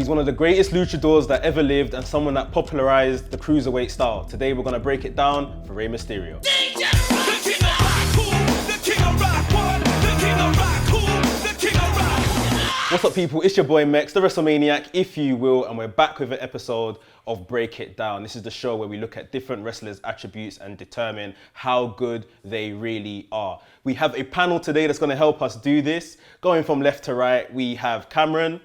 He's one of the greatest luchadors that ever lived and someone that popularized the cruiserweight style. Today we're gonna break it down for Rey Mysterio. What's up people, it's your boy Mex, the WrestleManiac, if you will, and we're back with an episode of Break It Down. This is the show where we look at different wrestlers' attributes and determine how good they really are. We have a panel today that's gonna help us do this. Going from left to right, we have Cameron,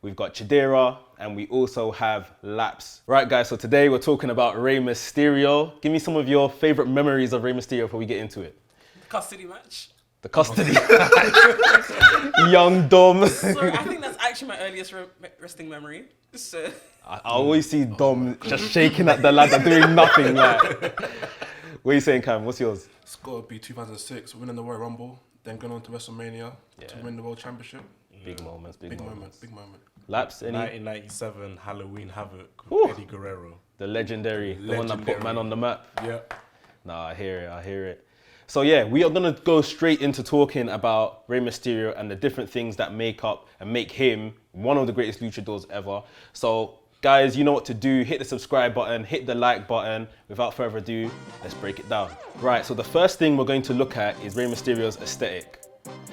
we've got Chidera, and we also have Laps. Right guys, so today we're talking about Rey Mysterio. Give me some of your favorite memories of Rey Mysterio before we get into it. The custody match. The custody. Young Dom. Sorry, I think that's actually my earliest wrestling memory. So. I always see Dom just shaking at the ladder doing nothing. Like, what are you saying, Cam? What's yours? It's got to be 2006, winning the Royal Rumble, then going on to WrestleMania to win the World Championship. Big moments, big moments. Big moment. Laps, any? 1997 Halloween Havoc with Ooh. Eddie Guerrero. The legendary, the one that put man on the map. Yeah. Nah, I hear it. So yeah, we are gonna go straight into talking about Rey Mysterio and the different things that make up and make him one of the greatest luchadors ever. So guys, you know what to do. Hit the subscribe button, hit the like button. Without further ado, let's break it down. Right, so the first thing we're going to look at is Rey Mysterio's aesthetic.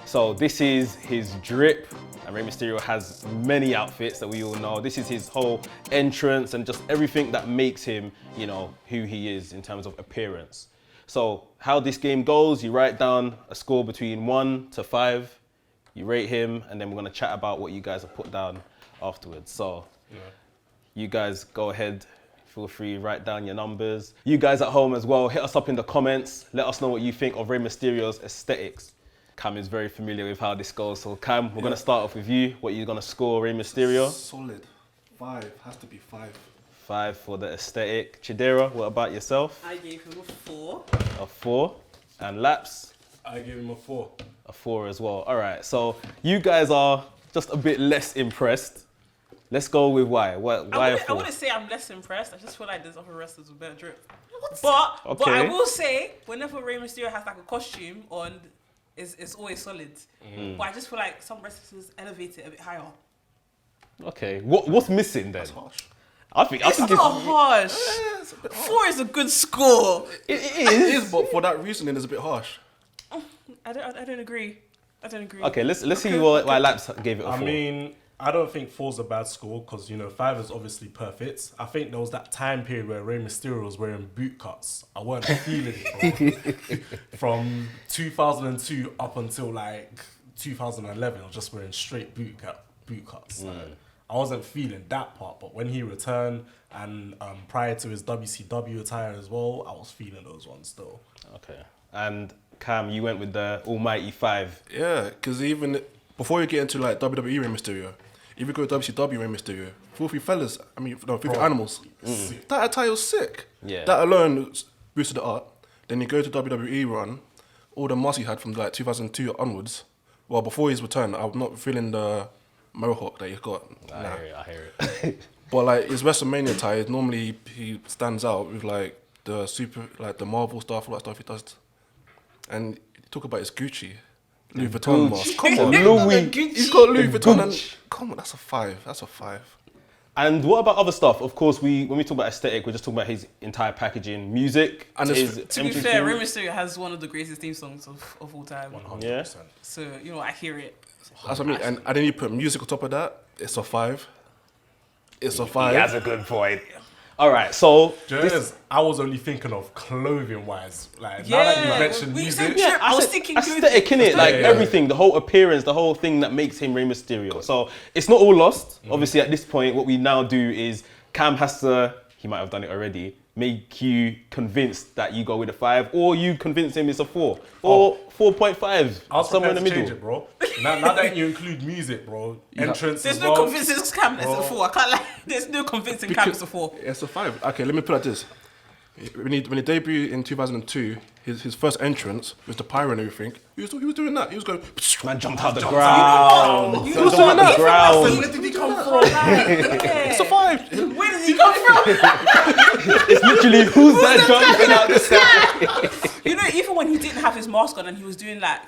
So this is his drip, and Rey Mysterio has many outfits that we all know. This is his whole entrance and just everything that makes him, you know, who he is in terms of appearance. So how this game goes, you write down a score between 1 to 5, you rate him, and then we're gonna chat about what you guys have put down afterwards. So you guys go ahead, feel free, write down your numbers. You guys at home as well, hit us up in the comments. Let us know what you think of Rey Mysterio's aesthetics. Cam is very familiar with how this goes. So Cam, we're gonna start off with you. What are you gonna score Rey Mysterio? Solid. 5, has to be 5. 5 for the aesthetic. Chidera, what about yourself? I gave him a 4. A 4. And Laps? I gave him a 4. A 4 as well. All right, so you guys are just a bit less impressed. Let's go with why. Why a 4? I wouldn't say I'm less impressed. I just feel like there's other wrestlers with better drip. But I will say, whenever Rey Mysterio has like a costume on, it's always solid. But I just feel like some wrestlers elevate it a bit higher. Okay, what's missing then? That's harsh. I think It's not harsh. It's a bit harsh. 4 is a good score. It It is, but for that reasoning, it's a bit harsh. I don't agree. Okay, let's see why Laps gave it a 4. I mean, I don't think 4's a bad score because, you know, 5 is obviously perfect. I think there was that time period where Rey Mysterio was wearing boot cuts. I weren't feeling it, bro. From 2002 up until like 2011, I was just wearing straight boot cuts. Like, I wasn't feeling that part, but when he returned and prior to his WCW attire as well, I was feeling those ones still. Okay, and Cam, you went with the almighty 5. Yeah, because even before you get into like WWE Rey Mysterio, if you go to WCW Rey Mysterio, Filthy Animals, that attire was sick. Yeah. That alone boosted the art. Then you go to WWE run, all the muscle he had from like 2002 onwards. Well, before his return, I'm not feeling the mohawk that he's got. I hear it. But like his WrestleMania attire, normally he stands out with like the Marvel stuff, all that stuff he does. And talk about his Gucci, Louis Vuitton mask. Come on, he's got Louis Vuitton. And, come on, that's a 5. That's a 5. And what about other stuff? Of course, when we talk about aesthetic, we're just talking about his entire packaging, music. And To be fair, Rey Mysterio has one of the greatest theme songs of all time. 100%. Yeah. So, you know, I hear it. That's what I mean. And then you put music on top of that, it's a 5. It's a 5. He has a good point. All right, so I was only thinking of clothing-wise. Like now that you mentioned music, I was thinking aesthetic, innit? Like everything, the whole appearance, the whole thing that makes him Rey Mysterio. So it's not all lost. Obviously, at this point, what we now do is Cam has to, he might have done it already, make you convinced that you go with a 5, or you convince him it's a 4, or 4.5, I was somewhere in the middle. change it, bro. now that you include music, bro, entrance There's as no well. convincing Cam it's a 4. I can't lie. There's no convincing Cam it's a 4. It's a 5. Okay, let me put it like this. When he debuted in 2002, his first entrance was the pyro and everything. He was doing that. He was going. Man jumped out the ground. He was doing that. Where did he come from? It's a 5. Where did he come from? It's literally who's that jumping out the sky? You know, even when he didn't have his mask on and he was doing like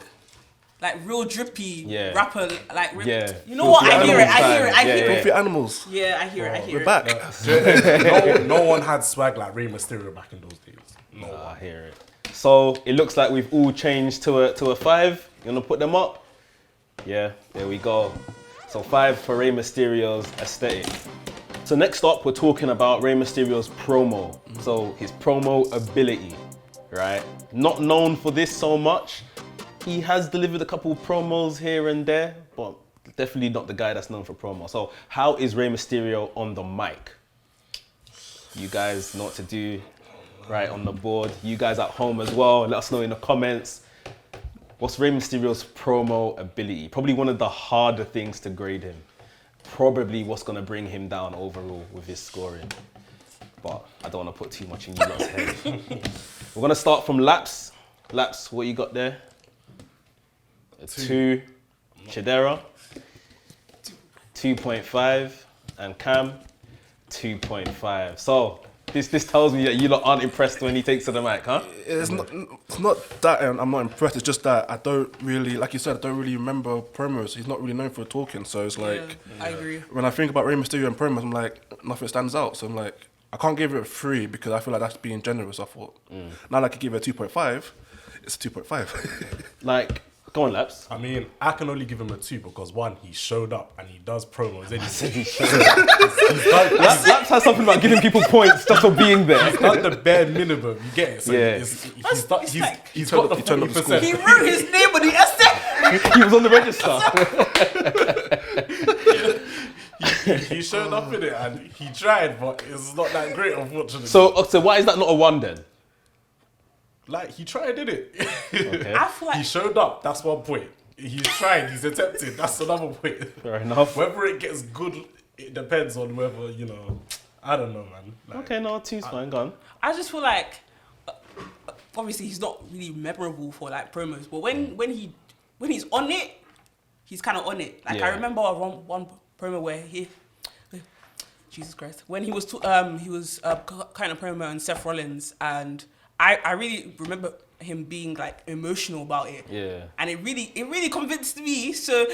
like real drippy Yeah. rapper, like Yeah. you know what? Filthy I hear it. I Animals hear it. I time. hear Yeah, it. Filthy animals. Yeah, I hear it. I hear We're it. back. No one had swag like Rey Mysterio back in those days. No I one. hear it. So it looks like we've all changed to a 5. You wanna put them up? Yeah, there we go. So 5 for Rey Mysterio's aesthetic. So next up, we're talking about Rey Mysterio's promo. So his promo ability, right? Not known for this so much. He has delivered a couple promos here and there, but definitely not the guy that's known for promo. So how is Rey Mysterio on the mic? You guys know what to do, right on the board. You guys at home as well, let us know in the comments. What's Rey Mysterio's promo ability? Probably one of the harder things to grade him. Probably what's gonna bring him down overall with his scoring. But I don't wanna put too much in you lot's head. We're gonna start from Laps. Laps, what you got there? A 2. Chidera, 2.5. And Cam, 2.5. So, this tells me that you lot aren't impressed when he takes to the mic, huh? It's not that I'm not impressed. It's just that I don't really, like you said, I don't really remember promos. He's not really known for talking. So it's like, I agree. when I think about Rey Mysterio and promos, I'm like, nothing stands out. So I'm like, I can't give it a 3 because I feel like that's being generous, I thought. Now I could give it a 2.5. It's a 2.5. Like, go on, Laps. I mean, I can only give him a 2 because 1, he showed up and he does promos. And Laps has something about giving people points just for being there. he's done the bare minimum. You get it? So Yeah. he's He got the turned up the 40%. He wrote his name on the essay. He was on the register. He showed up in it and he tried, but it's not that great, unfortunately. So why is that not a 1 then? Like, he tried, did it? Okay. I feel He like showed up, that's 1 point. He's tried, he's attempted, that's another point. Fair enough. Whether it gets good, it depends on whether, I don't know, man. Like, Okay, no, 2's fine, go on. I just feel like obviously he's not really memorable for like promos, but when he's on it, he's kind of on it. Like I Yeah. remember one promo where Jesus Christ, when he was kind of promo on Seth Rollins, and I really remember him being like emotional about it. Yeah. And it really convinced me. So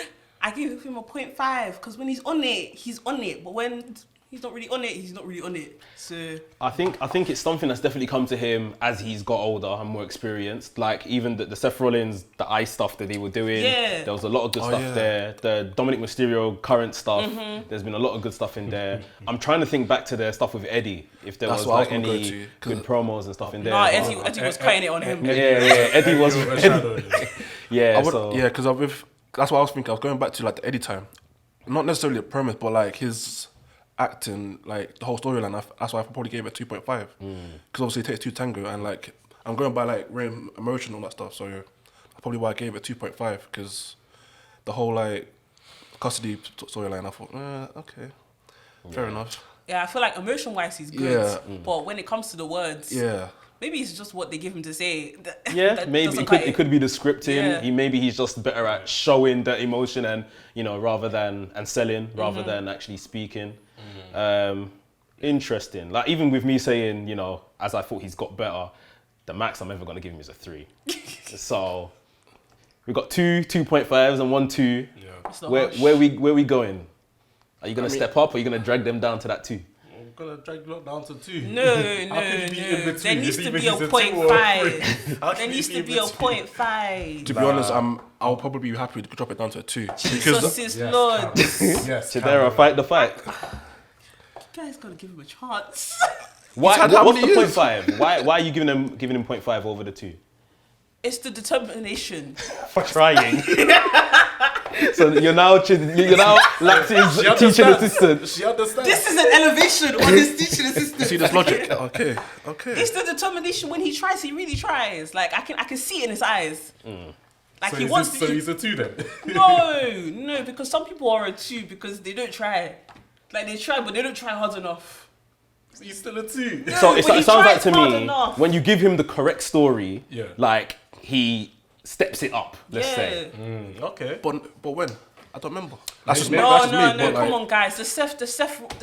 I gave him a 0.5 because when he's on it, he's on it. But when he's not really on it, he's not really on it. So I think it's something that's definitely come to him as he's got older and more experienced. Like even the Seth Rollins, the ice stuff that they were doing. Yeah. There was a lot of good stuff yeah. there. The Dominic Mysterio current stuff. There's been a lot of good stuff in there. I'm trying to think back to their stuff with Eddie. If there That's was what I was like gonna go any to, good promos and stuff in there. no, But- Eddie was cutting it on him. yeah, Eddie was. Yeah, so Yeah, because that's what I was thinking. I was going back to like the Eddie time, not necessarily the premise, but like his acting, like the whole storyline. That's why I probably gave it 2.5 because obviously it takes 2 tango, and like I'm going by like real emotion and all that stuff. So that's probably why I gave it 2.5 because the whole like custody storyline. I thought, okay, fair enough. Yeah, I feel like emotion-wise he's good, Yeah. but when it comes to the words, Yeah. maybe it's just what they give him to say. yeah, that maybe doesn't it could cut it could be the scripting. Yeah. Maybe he's just better at showing the emotion and rather than selling rather than actually speaking. Interesting. Like even with me saying, as I thought he's got better, the max I'm ever gonna give him is a 3. So we've got 2.5s and 1 2. It's not Where harsh. we going? Are you gonna step up or are you gonna drag them down to that 2? I'm gonna drag it down to 2. No. How can he be in between? There needs If to even be a he's a 2 or a 0.5. 3? How There can he needs be to in be a between? 0.5. To be honest, I'll probably be happy to drop it down to a 2 Jesus because is Yes, Lord. Yes, Chidera, fight the fight. You guys gotta give him a chance. Why? had how What's the many years? 0.5? Why are you giving him 0.5 over the 2? It's the determination. For trying. So you're now Laps's She teaching understands. assistant. She understands. This is an elevation on his teaching assistant. see this logic. Okay. It's the determination. When he tries, he really tries. Like I can see it in his eyes. Like so he he's wants a, to. So he's a 2 then. No, because some people are a 2 because they don't try. Like they try, but they don't try hard enough. He's still a 2. So it But he sounds like tries to hard me, enough. when you give him the correct story, Yeah. like he steps it up, let's say. Yeah. Okay. But when? I don't remember. That's just me. No, That's just no, me, no, but, come like, on, guys. The Seth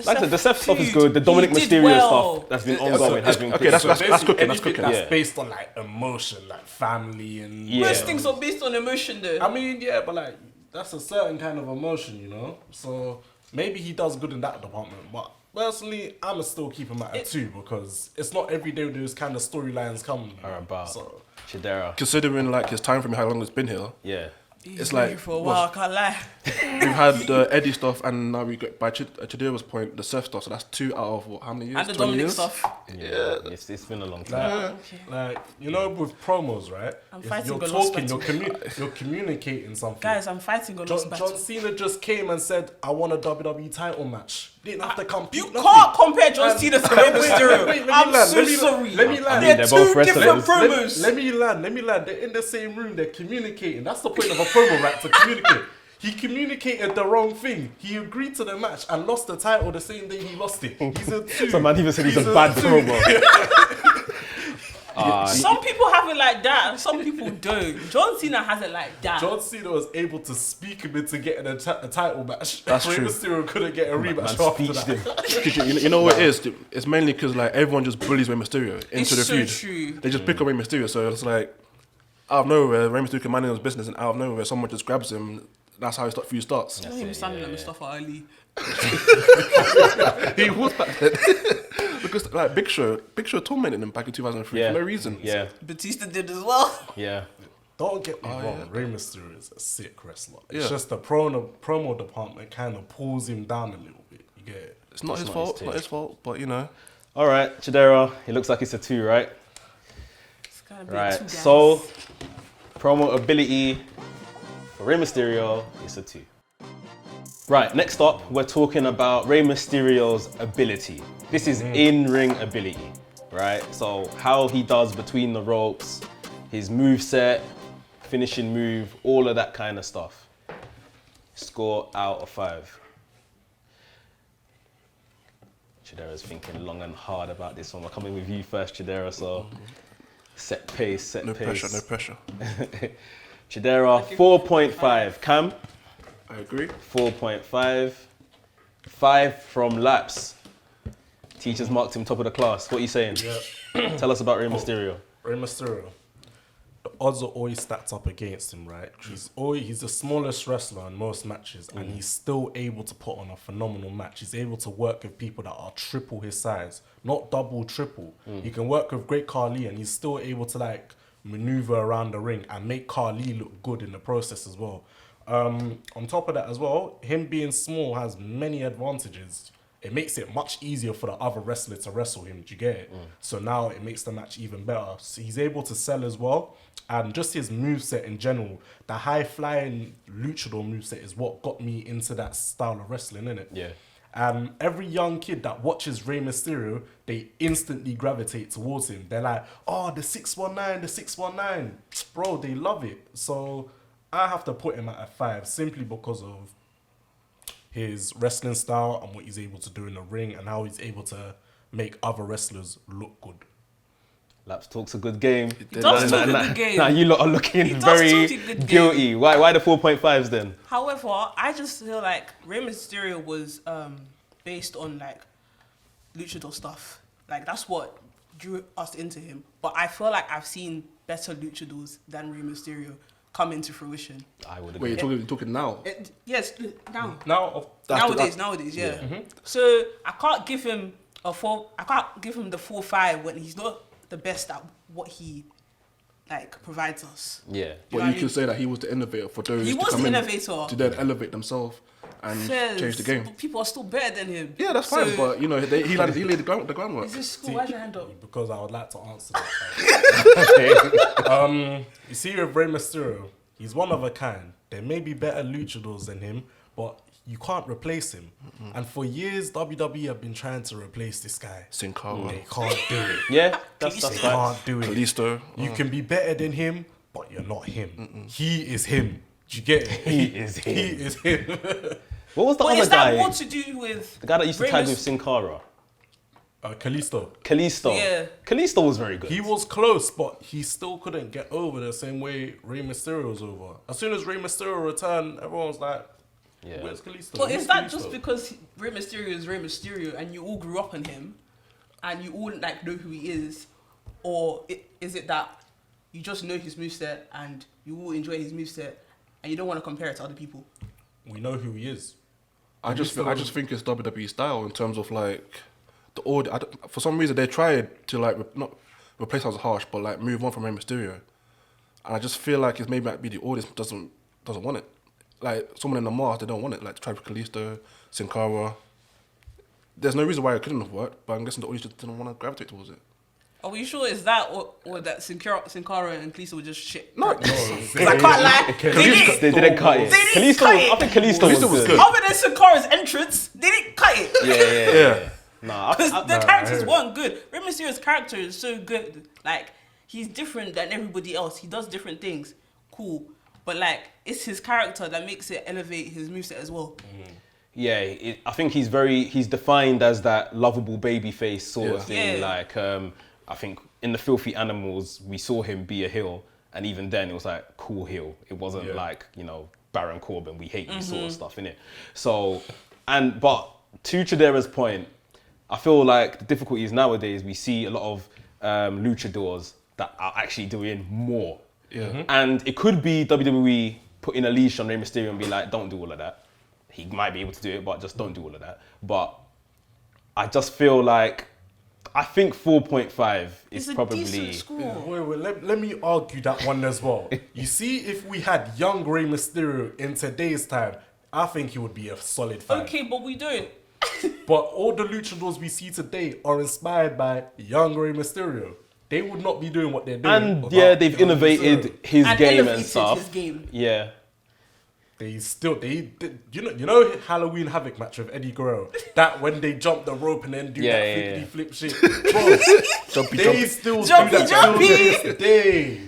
Like I said, the Seth stuff is feud, good. The Dominic he did Mysterio well. stuff that's been ongoing has been okay, pretty that's good. cooking. That's Anything cooking. that's Yeah. based on like emotion, like family and Yeah. Most things are based on emotion, though. I mean, yeah, but like that's a certain kind of emotion, you know. So maybe he does good in that department, but personally, I'ma still keep him at a 2 because it's not every day those kind of storylines come. Are about So Chidera. Considering like his time frame, how long it's been here, Yeah. it's like for a while, I can't lie. we've had the Eddie stuff, and now we get by Chidera's point the Seth stuff. So that's 2 out of what? How many years? And the 20 Dominic years? stuff. Yeah. It's been a long time. like you know, with promos, right? I'm If fighting you're a lost talking, battle. you're communicating something. Guys, I'm fighting a lost battle. John Cena just came and said, "I want a WWE title match." Didn't have to compete. You nothing. can't compare John And- Cena to Rey Mysterio. Wait, let me I'm land, so let me- sorry. let me land. I mean, They're they're both two wrestlers. different promos. Let me land. They're in the same room. They're communicating. That's the point of a promo, right? To communicate. He communicated the wrong thing. He agreed to the match and lost the title the same day he lost it. He's a 2. Some man even said he's a bad 2. promo. Some people have it like that, and some people don't. John Cena has it like that. John Cena was able to speak him into getting a title match. That's Rey true. Mysterio couldn't get a rematch Man after speeched that. him. 'Cause you know what it is? It's mainly because like everyone just bullies Rey Mysterio into It's the so feud. true. They just pick on Rey Mysterio, so it's like out of nowhere, Rey Mysterio can manage his business, and out of nowhere, someone just grabs him. That's how his feud starts. Not even standing like Mustafa Ali. He was back then because like Big Show tormented him back in 2003 Yeah. for no reason. Yeah. Batista did as well. Yeah. Don't get me wrong, Rey Mysterio is a sick wrestler. It's Yeah. just the promo department kind of pulls him down a little bit. You get it? It's not his not fault. his Not his fault. But you know, All right, Chidera. It looks like it's a 2, right? It's gotta be two Right. guys. So, promo ability for Rey Mysterio is a 2. Right, next up, we're talking about Rey Mysterio's ability. This is in-ring ability, right? So how he does between the ropes, his move set, finishing move, all of that kind of stuff. Score out of 5. Chidera's thinking long and hard about this one. We're coming with you first, Chidera, so set pace. no pressure. No pressure. Chidera, 4.5. Cam? I agree. 4.5. 5 from Laps. Teachers marked him top of the class. What are you saying? Yeah. Tell us about Rey Mysterio. Rey Mysterio. The odds are always stacked up against him, right? He's the smallest wrestler in most matches, and he's still able to put on a phenomenal match. He's able to work with people that are triple his size, not double, triple. He can work with Great Khali, and he's still able to like maneuver around the ring and make Khali look good in the process as well. On top of that as well, him being small has many advantages. It makes it much easier for the other wrestler to wrestle him. Do you get it? So now it makes the match even better. So he's able to sell as well. And just his moveset in general, the high-flying luchador moveset is what got me into that style of wrestling, innit? Yeah. Every young kid that watches Rey Mysterio, they instantly gravitate towards him. They're like, oh, the 619, the 619. Bro, they love it. So I have to put him at a 5 simply because of his wrestling style and what he's able to do in the ring and how he's able to make other wrestlers look good. Laps talks a good game. He does talk a good game. Now you lot are He looking does very talk a good game. guilty. Why the 4.5s then? However, I just feel like Rey Mysterio was based on like luchador stuff. Like that's what drew us into him. But I feel like I've seen better luchadors than Rey Mysterio come into fruition. I would agree. Wait, you're talking now? Yes, now. Now, Nowadays, yeah. Yeah. So I can't give him a 4. I can't give him the 4-5 when he's not the best at what he like provides us. Yeah. But know you what I can say that he was the innovator for those He to was come the in innovator. to then elevate themselves and change the game. But people are still better than him. Yeah, that's fine. So- But you know, he laid the groundwork. Is this school? Why's your hand up? because I would like to answer that. You see with Rey Mysterio, he's one of a kind. There may be better luchadors than him, but you can't replace him. And for years, WWE have been trying to replace this guy. Sin Cara, They can't do it. Yeah, that's They right. can't do it. Kalisto. You can be better than him, but you're not him. He is him. Do you get it? He is him. He is him. What was the But other is that guy? more to do with The guy that used to Rey tag Mys- with Sin Cara. Kalisto. Kalisto. Yeah. Kalisto was very good. He was close, but he still couldn't get over the same way Rey Mysterio was over. As soon as Rey Mysterio returned, everyone was like, Yeah. Where's Kalisto? But Who's is that Kalisto? just because Rey Mysterio is Rey Mysterio and you all grew up on him, and you all like know who he is, or is it that you just know his moveset and you all enjoy his moveset and you don't want to compare it to other people? We know who he is. I just think it's WWE style in terms of like the order. For some reason, they tried to like not replace sounds harsh, but like move on from Rey Mysterio, and I just feel like it's maybe might be the audience doesn't want it. Like someone in the mask, they don't want it. Like try with Kalisto, Sin Cara. There's no reason why it couldn't have worked, but I'm guessing the audience just didn't want to gravitate towards it. Are we sure it's that or that Sin Cara and Kalisto were just shit? No, Because I can't lie. They didn't cut it. They didn't cut it. I think Kalisto was good. Other than Sin Cara's entrance, they didn't cut it. Yeah. Nah, Because the characters weren't good. Rey Mysterio's character is so good. Like, he's different than everybody else. He does different things. Cool. But, like, it's his character that makes it elevate his moveset as well. Yeah, I think he's defined as that lovable baby face sort of thing. Yeah. Like, I think in the Filthy Animals, we saw him be a heel. And even then, it was like, cool heel. It wasn't like, Baron Corbin, we hate you sort of stuff, innit? So, but to Chidera's point, I feel like the difficulty is nowadays we see a lot of luchadors that are actually doing more. Yeah. And it could be WWE putting a leash on Rey Mysterio and be like, don't do all of that. He might be able to do it, but just don't do all of that. But I just feel like, I think 4.5 is It's a probably... decent score. Yeah, wait, let me argue that one as well. You see, if we had young Rey Mysterio in today's time, I think he would be a solid 5. Okay, but we don't. But all the luchadors we see today are inspired by young Rey Mysterio. They would not be doing what they're doing. And without yeah, they've young innovated Mysterio. his And game and elevated stuff. his game. Yeah. They you know Halloween Havoc match with Eddie Guerrero, that when they jump the rope and then do that flippity flip shit, bro. They still Jumpy, do that jumpy. till this day.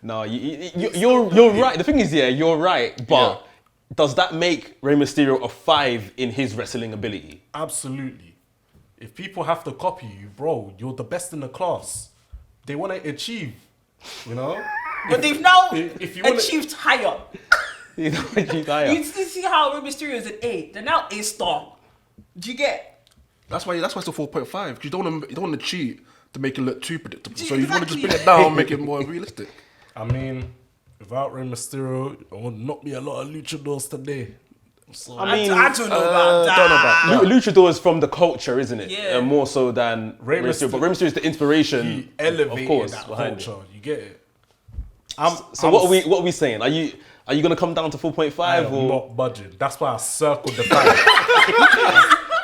No, you're right. The thing is, you're right. But does that make Rey Mysterio a 5 in his wrestling ability? Absolutely. If people have to copy you, bro, you're the best in the class. They want to achieve, But they've now if you wanna- achieved higher. You You see how Rey Mysterio is an A. They're now A star. Do you get? That's why it's a 4.5 because you don't want to cheat to make it look too predictable. So you want to just Exactly. bring it down, make it more realistic. I mean, without Rey Mysterio, it would not be a lot of luchadors today. So, I mean, I don't know about that. don't know about Luchador is from the culture, isn't it? Yeah. More so than Rey Mysterio. But Rey Mysterio is the inspiration, he elevated of course, that behind culture. it. You get it? So what are we saying? Are you gonna come down to 4.5 I am or? not budging. That's why I circled the 5.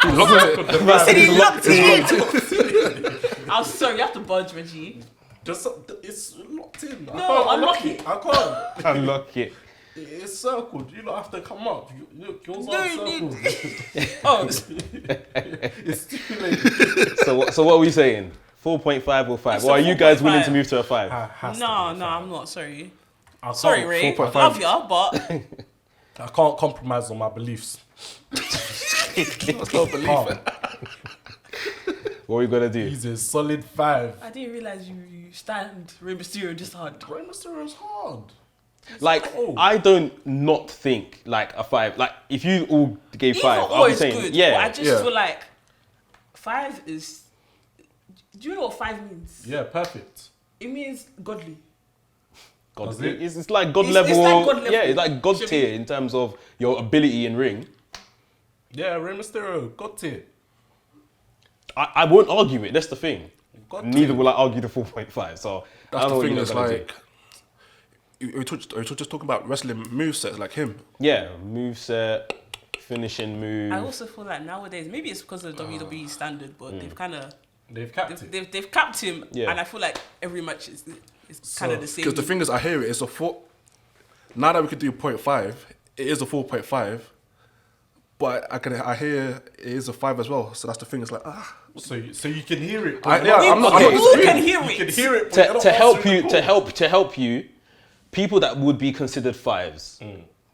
He locked it. I'm sorry, you have to budge, Reggie. Just it's locked in. No, unlock it. I can't. Unlock it. It's circled. You don't have to come up. Yours No, are you circled. Oh, It's too late. So what are we saying? 4.5 or 5? It's Or are a you guys willing 4.5. to move to a 5? Has to no, be no, five. I'm not. Sorry. I can't- Sorry, Ray. 4.5. Love ya, but I can't compromise on my beliefs. Can't. What are we gonna do? He's a solid 5. I didn't realize you stand Rey Mysterio this hard. Rey Mysterio is hard. Like, cold. I don't not think like a 5. Like, if you all gave 5, Either I'll or be is saying, good. yeah. But I just Yeah. feel like 5 is. Do you know what 5 means? Yeah, perfect. It means godly. God, Does it? it's like God It's level. like God level. Yeah, it's like God Should tier be- in terms of your ability in ring. Yeah, Rey Mysterio, got it. I won't argue it. That's the thing. Got Neither it. will I argue the 4.5. So I That's don't know the what thing. you That's guys gonna do. like we just talking about wrestling movesets like him. Yeah, moveset, finishing move. I also feel like nowadays, maybe it's because of the WWE standard, but they've kind of They've capped it. they've capped him, Yeah. and I feel like every match is kind of the same. Because the thing is, I hear it. It's a 4. Now that we could do 0.5, it is a 4.5. But I hear it is a 5 as well. So that's the thing. It's like So you can hear it. I- but yeah, you're I'm not- okay, I'm not Who disagreeing. can hear You it? can hear it. but you're not to help answering you the to call. help you, people that would be considered 5s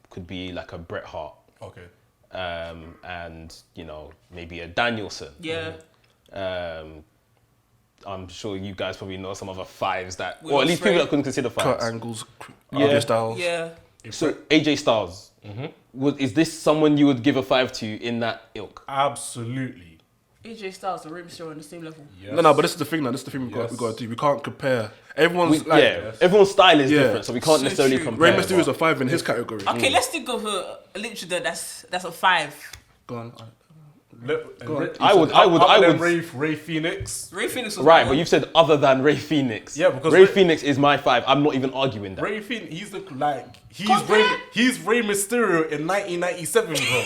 could be like a Bret Hart, Okay. and maybe a Danielson. Yeah. I'm sure you guys probably know some other 5s that, Will or at least people Ospreay. that couldn't consider 5s. Cut angles, Yeah. AJ Styles. Yeah. So AJ Styles, Is this someone you would give a 5 to in that ilk? Absolutely. AJ Styles and Rey Mysterio on the same level. Yes. No, but this is the thing. Now, this is the thing we got to do. We can't compare. Everyone's Everyone's style is Yeah. different, so we can't So necessarily true. compare. Rey Mysterio's a 5 in his category. Okay, let's think of a luchador that's a 5. Go on. I would. Ray Phoenix. Ray Phoenix was Right, my but one. you've said other than Ray Phoenix. Yeah, because Ray Ray- Phoenix is my 5. I'm not even arguing that. Ray Phoenix, he's Ray Mysterio in 1997, bro.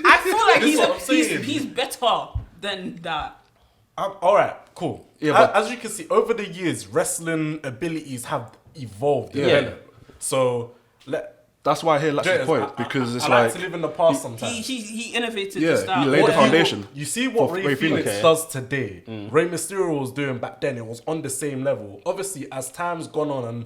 I feel like This is what I'm saying. he's better than that. All right, cool. Yeah, As you can see, over the years, wrestling abilities have evolved. Yeah. Yeah. So That's why I hear Latch's Jez, point, because it's I like to live in the past sometimes. He innovated Yeah, the style. he laid the What foundation. You see what for Ray Ray Phoenix Phoenix. does today. Ray Mysterio was doing back then. It was on the same level. Obviously, as time's gone on, and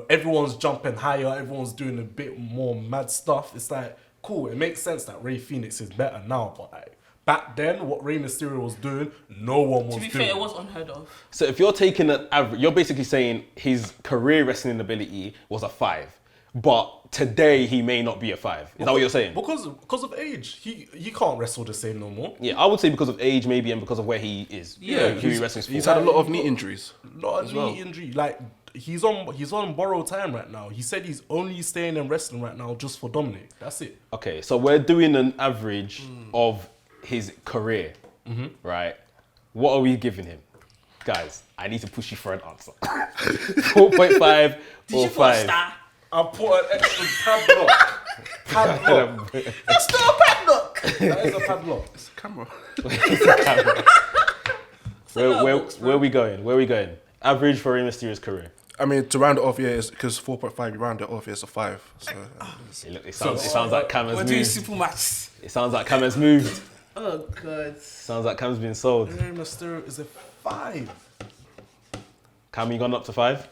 everyone's jumping higher, everyone's doing a bit more mad stuff. It's like cool. It makes sense that Ray Phoenix is better now, but like back then, what Ray Mysterio was doing, no one was To be doing. fair, it was unheard of. So if you're taking an average, you're basically saying his career wrestling ability was a 5, but today he may not be a 5. Is that what you're saying? Because of age, he can't wrestle the same no more. Yeah, I would say because of age maybe and because of where he is. Yeah, who he wrestles for. he's had a lot of knee injuries. Lot of as well. knee injury. Like he's on borrowed time right now. He said he's only staying in wrestling right now just for Dominic. That's it. Okay, so we're doing an average of his career, right? What are we giving him? Guys, I need to push you for an answer. 4.5 Did or you put a 5? star? I put an extra padlock. Padlock. That's not a padlock. That is a padlock. It's a camera. Where are we going? Where are we going? Average for Rey Mysterio's career. I mean, to round it off, yeah, because 4.5, you round it off, yeah, it's a 5. So It sounds like Cam has We're doing moved. super matches. It sounds like Cam has moved. Oh god. Sounds like Cam's been sold. Rey Mysterio is a 5. Cam, you gone up to 5?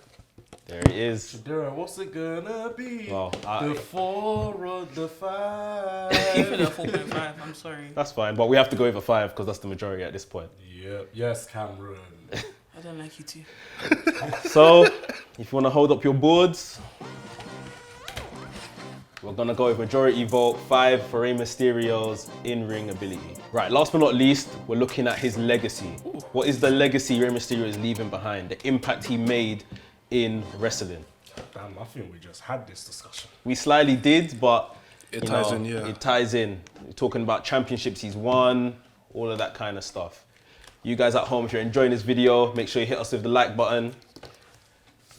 There it is. Shadira, what's it gonna be? Well, The 4 or the 5? Keep it at 4.5. I'm sorry. that's fine, but we have to go over 5 because that's the majority at this point. Yep. Yes, Cameron. I don't like you too. So, if you want to hold up your boards, we're going to go with majority vote 5 for Rey Mysterio's in-ring ability. Right, last but not least, we're looking at his legacy. What is the legacy Rey Mysterio is leaving behind? The impact he made in wrestling. Damn, I think we just had this discussion. We slightly did, but It ties in, yeah. It ties in. We're talking about championships he's won, all of that kind of stuff. You guys at home, if you're enjoying this video, make sure you hit us with the like button.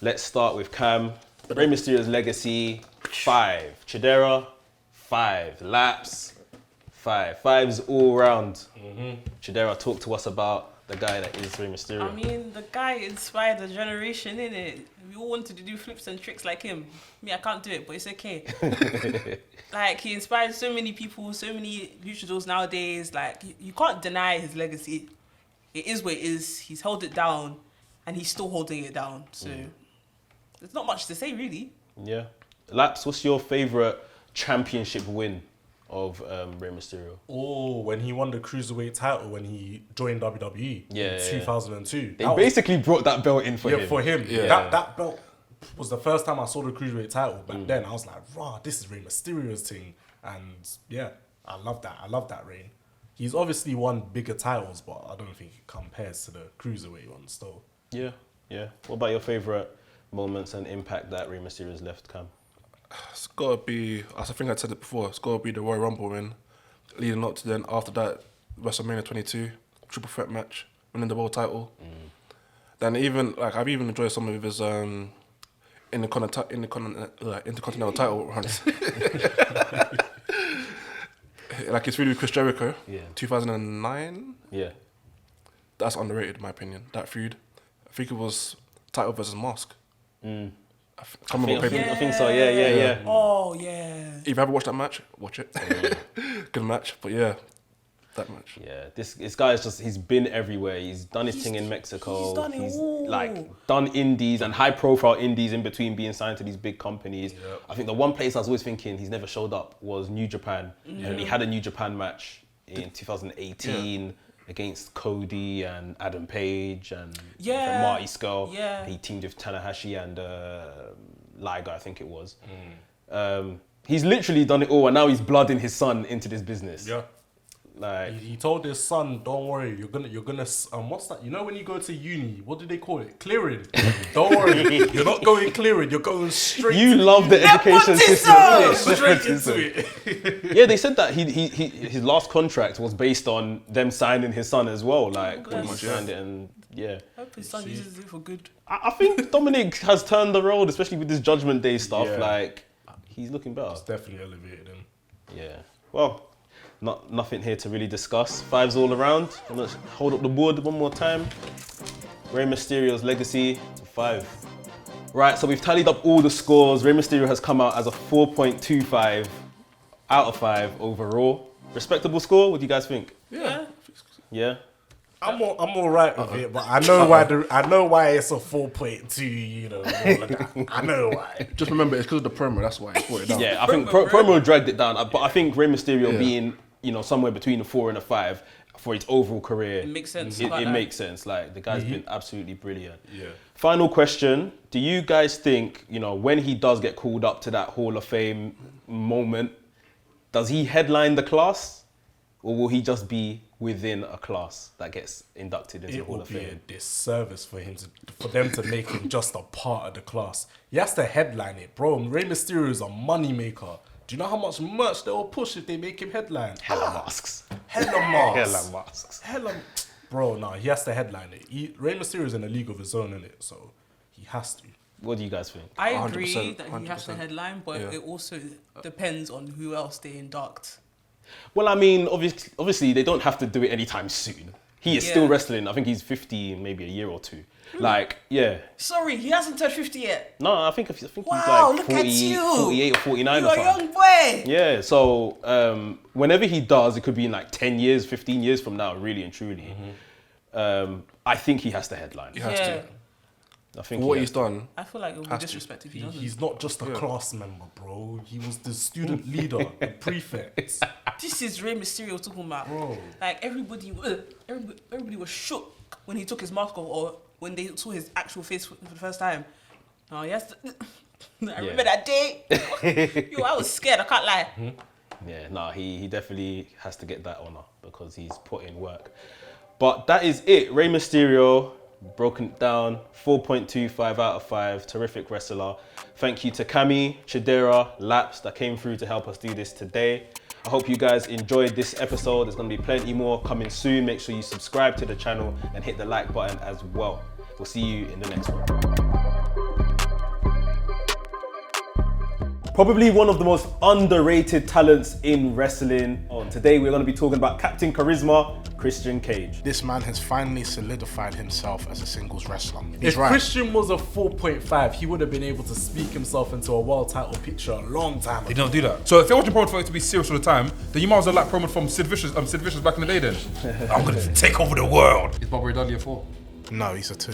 Let's start with Cam. Rey Mysterio's legacy, 5. Chidera, 5. Laps, 5. 5's all round. Chidera, talk to us about the guy that is Rey Mysterio. I mean, the guy inspired a generation, innit? We all wanted to do flips and tricks like him. Me, I can't do it, but it's okay. Like, he inspired so many people, so many luchadors nowadays. Like, you can't deny his legacy. It is what it is. He's held it down, and he's still holding it down. So, there's not much to say, really. Yeah. Laps, what's your favourite championship win of Rey Mysterio? Oh, when he won the Cruiserweight title when he joined WWE in 2002. They basically brought that belt in for him. For him. Yeah. That belt was the first time I saw the Cruiserweight title. Back then, I was like, rah, this is Rey Mysterio's thing. And yeah, I love that. I love that reign. He's obviously won bigger titles, but I don't think it compares to the Cruiserweight one still. Yeah, yeah. What about your favourite moments and impact that Rey Mysterio's left, Cam? it's got to be, as I think I said it before, it's got to be the Royal Rumble win. Leading up to then, after that, WrestleMania 22, triple threat match, winning the world title. Then even, like, I've even enjoyed some of his intercontinental title runs. Like his feud with Chris Jericho, 2009. Yeah. That's underrated in my opinion, that feud. I think it was title versus mask. I pay-per-view. think so, yeah. Oh, yeah. If you haven't watched that match, watch it. Good match, but yeah, that match. Yeah, this guy's just, he's been everywhere. He's done his thing in Mexico. he's done it all. like done indies and high profile indies in between being signed to these big companies. Yep. I think the one place I was always thinking he's never showed up was New Japan. And he had a New Japan match in 2018 against Cody and Adam Page and Marty Skull. Yeah. He teamed with Tanahashi and Liger, I think it was. He's literally done it all, and now he's blooding his son into this business. Yeah. Like, He told his son, "Don't worry, you're gonna what's that? You know when you go to uni, what do they call it? Clearing. Don't worry, you're not going clearing. You're going straight. you love the education system. Yeah, straight into it." Yeah, they said that his last contract was based on them signing his son as well. Like, when he signed it, and yeah. I hope his son uses it for good. I think Dominic has turned the road, especially with this Judgment Day stuff. Yeah. Like, he's looking better. It's definitely elevated him. Yeah. Well, nothing here to really discuss. 5s all around. I'm gonna hold up the board one more time. Rey Mysterio's legacy to 5. Right, so we've tallied up all the scores. Rey Mysterio has come out as a 4.25 out of 5 overall. Respectable score. What do you guys think? Yeah. Yeah. I'm all right with it, but I know why it's a 4.2. You know, all of that. I know why. Just remember, it's because of the promo. That's why it's brought it down. Yeah, I think promo dragged it down, but I think Rey Mysterio being, you know, somewhere between a 4 and a 5 for his overall career, It makes sense. It makes sense. Like, the guy's been absolutely brilliant. Yeah. Final question: do you guys think, you know, when he does get called up to that Hall of Fame moment, does he headline the class, or will he just be within a class that gets inducted into the It Hall would of be a Fame? disservice for them to make him just a part of the class. He has to headline it, bro. Rey Mysterio is a money maker. Do you know how much merch they'll push if they make him headline? Hella masks. Hella masks. Hella masks. Bro, nah, he has to headline it. Rey Mysterio is in a league of his own, innit? So he has to. What do you guys think? I agree 100%, that he has to 100%. headline, but it also depends on who else they induct. Well, I mean, obviously they don't have to do it anytime soon. He is still Yeah. wrestling. I think he's 50 in maybe a year or two. Like, yeah. Sorry, he hasn't turned 50 yet. No, I think he's Wow, like look 40, at you. 48 or 49 You're or a something. young boy. Yeah, so whenever he does, it could be in like 10 years, 15 years from now, really and truly. I think he has to headline. He has Yeah. to. I think For what he he's has done, I feel like it would be Has to. disrespect if he He- doesn't. he's not just a class member, bro. He was the student leader, the prefect. This is Rey Mysterio talking about. Bro. Like everybody was shook when he took his mask off, or when they saw his actual face for the first time. Oh, yes. I remember that day. Yo, I was scared. I can't lie. Yeah, no, he definitely has to get that honor because he's put in work. But that is it. Rey Mysterio, broken it down, 4.25 out of 5. Terrific wrestler. Thank you to Cami, Chidera, Laps that came through to help us do this today. I hope you guys enjoyed this episode. There's going to be plenty more coming soon. Make sure you subscribe to the channel and hit the like button as well. We'll see you in the next one. Probably one of the most underrated talents in wrestling. Today we're going to be talking about Captain Charisma, Christian Cage. This man has finally solidified himself as a singles wrestler. If He's right. Christian was a 4.5, he would have been able to speak himself into a world title picture a long time They ago. don't do that. So if you're watching promo for it to be serious all the time, then you might as well like promo from Sid Vicious back in the day then. I'm gonna take over the world. Is Bobby Dudley a 4? No, he's a 2.